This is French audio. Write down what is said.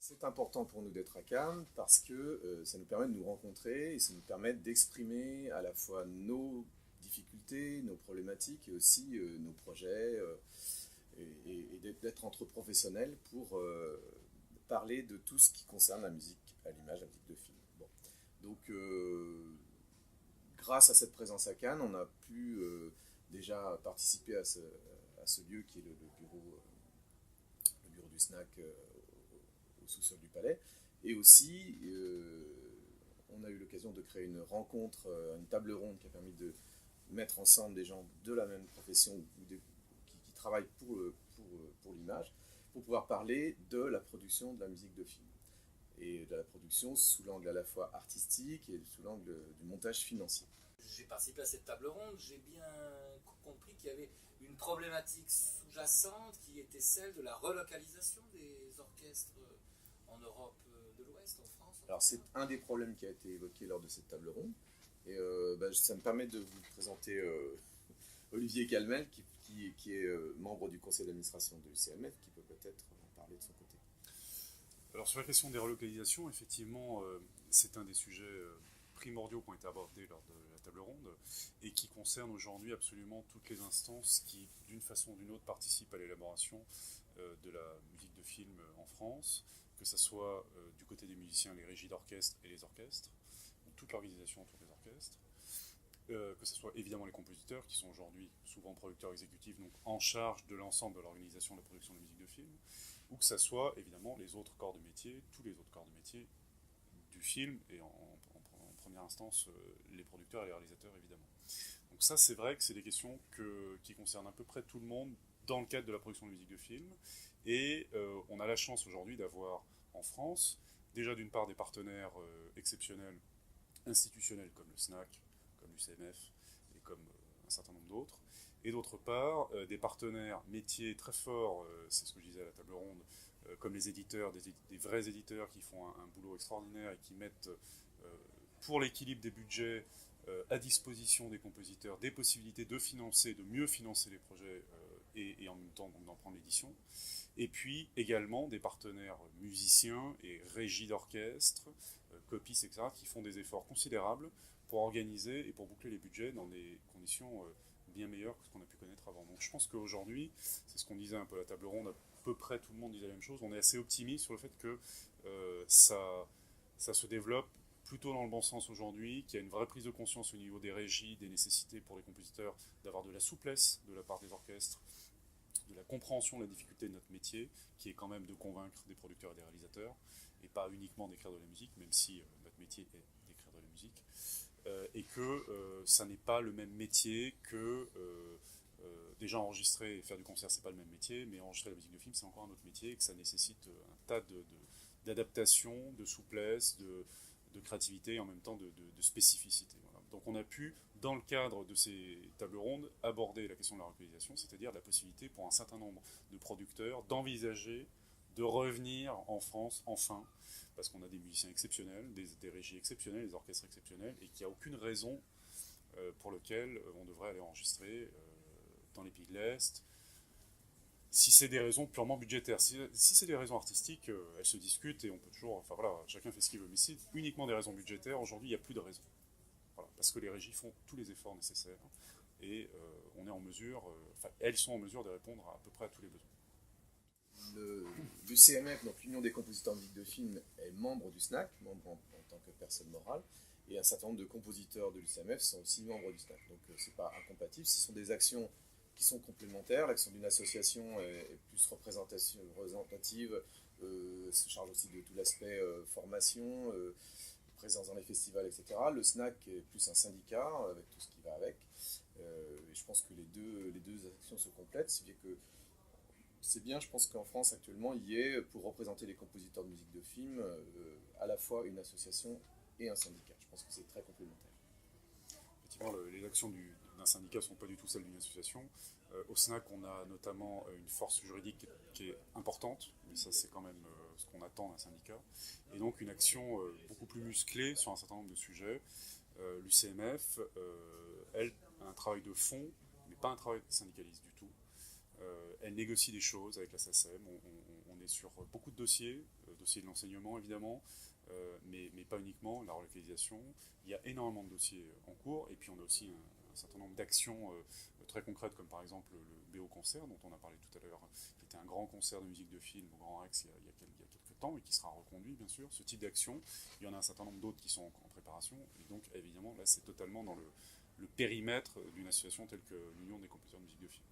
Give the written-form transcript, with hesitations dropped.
C'est important pour nous d'être à Cannes parce que ça nous permet de nous rencontrer et ça nous permet d'exprimer à la fois nos difficultés, nos problématiques et aussi nos projets et d'être entre professionnels pour parler de tout ce qui concerne la musique à l'image, la musique de film. Bon. Donc, grâce à cette présence à Cannes, on a pu déjà participer à ce lieu qui est le bureau du SNAC au sous-sol du Palais. Et aussi, on a eu l'occasion de créer une rencontre, une table ronde qui a permis de mettre ensemble des gens de la même profession qui travaillent pour l'image, pour pouvoir parler de la production de la musique de film. Et de la production sous l'angle à la fois artistique et sous l'angle du montage financier. J'ai participé à cette table ronde, j'ai bien compris qu'il y avait une problématique sous-jacente qui était celle de la relocalisation des orchestres en Europe de l'Ouest, en France. Alors c'est un des problèmes qui a été évoqué lors de cette table ronde. Et ça me permet de vous présenter Olivier Calmel, qui est membre du conseil d'administration de l'UCMF, qui peut peut-être en parler de son côté. Alors sur la question des relocalisations, effectivement, c'est un des sujets primordiaux qui ont été abordés lors de la table ronde et qui concerne aujourd'hui absolument toutes les instances qui, d'une façon ou d'une autre, participent à l'élaboration de la musique de film en France, que ce soit du côté des musiciens, les régies d'orchestre et les orchestres, donc toute l'organisation autour des orchestres, que ce soit évidemment les compositeurs qui sont aujourd'hui souvent producteurs exécutifs, donc en charge de l'ensemble de l'organisation de la production de musique de film, ou que ce soit évidemment les autres corps de métier, tous les autres corps de métier du film, et en première instance les producteurs et les réalisateurs évidemment. Donc ça c'est vrai que c'est des questions qui concernent à peu près tout le monde dans le cadre de la production de musique de film, et on a la chance aujourd'hui d'avoir en France, déjà d'une part des partenaires exceptionnels, institutionnels comme le SNAC, comme l'UCMF et comme un certain nombre d'autres, et d'autre part des partenaires métiers très forts, c'est ce que je disais à la table ronde, comme les éditeurs, des vrais éditeurs qui font un boulot extraordinaire et qui mettent pour l'équilibre des budgets à disposition des compositeurs des possibilités de financer, de mieux financer les projets et en même temps d'en prendre l'édition. Et puis également des partenaires musiciens et régies d'orchestre, copistes, etc., qui font des efforts considérables pour organiser et pour boucler les budgets dans des conditions bien meilleures que ce qu'on a pu connaître avant. Donc je pense qu'aujourd'hui, c'est ce qu'on disait un peu à la table ronde, à peu près tout le monde disait la même chose, on est assez optimiste sur le fait que ça se développe plutôt dans le bon sens aujourd'hui, qu'il y a une vraie prise de conscience au niveau des régies, des nécessités pour les compositeurs d'avoir de la souplesse de la part des orchestres, de la compréhension de la difficulté de notre métier, qui est quand même de convaincre des producteurs et des réalisateurs, et pas uniquement d'écrire de la musique, même si notre métier est d'écrire de la musique, et que ça n'est pas le même métier que déjà enregistrer et faire du concert, c'est pas le même métier, mais enregistrer la musique de film, c'est encore un autre métier, et que ça nécessite un tas d'adaptation, de souplesse, de créativité et en même temps de spécificité. Voilà. Donc on a pu, dans le cadre de ces tables rondes, aborder la question de la relocalisation, c'est-à-dire la possibilité pour un certain nombre de producteurs d'envisager de revenir en France, enfin, parce qu'on a des musiciens exceptionnels, des régies exceptionnelles, des orchestres exceptionnels, et qu'il n'y a aucune raison pour laquelle on devrait aller enregistrer dans les pays de l'Est. Si c'est des raisons purement budgétaires, si c'est des raisons artistiques, elles se discutent et on peut toujours, enfin voilà, chacun fait ce qu'il veut. Mais si c'est uniquement des raisons budgétaires, aujourd'hui il n'y a plus de raison. Voilà, parce que les régies font tous les efforts nécessaires et on est en mesure, elles sont en mesure de répondre à peu près à tous les besoins. L'UCMF, donc l'Union des compositeurs de musique de film, est membre du SNAC, membre en tant que personne morale, et un certain nombre de compositeurs de l'UCMF sont aussi membres du SNAC. Donc c'est pas incompatible, ce sont des actions qui sont complémentaires. L'action d'une association est plus représentative, se charge aussi de tout l'aspect formation, présence dans les festivals, etc. Le SNAC est plus un syndicat, avec tout ce qui va avec. Et je pense que les deux actions se complètent, si bien que c'est bien, je pense qu'en France actuellement, il y ait, pour représenter les compositeurs de musique de film, à la fois une association et un syndicat. Je pense que c'est très complémentaire. Effectivement, les actions d'un syndicat ne sont pas du tout celles d'une association. Au SNAC, on a notamment une force juridique qui est importante, mais ça c'est quand même ce qu'on attend d'un syndicat, et donc une action beaucoup plus musclée sur un certain nombre de sujets. L'UCMF, elle, a un travail de fond, mais pas un travail syndicaliste du tout. Elle négocie des choses avec la SACEM, on est sur beaucoup de dossiers de dossier de l'enseignement évidemment, mais pas uniquement, la relocalisation. Il y a énormément de dossiers en cours, et puis on a aussi un certain nombre d'actions très concrètes, comme par exemple le BO Concert, dont on a parlé tout à l'heure, qui était un grand concert de musique de film au Grand Rex il y a quelques temps, et qui sera reconduit bien sûr. Ce type d'action, il y en a un certain nombre d'autres qui sont en préparation, et donc évidemment là c'est totalement dans le périmètre d'une association telle que l'Union des compositeurs de musique de film.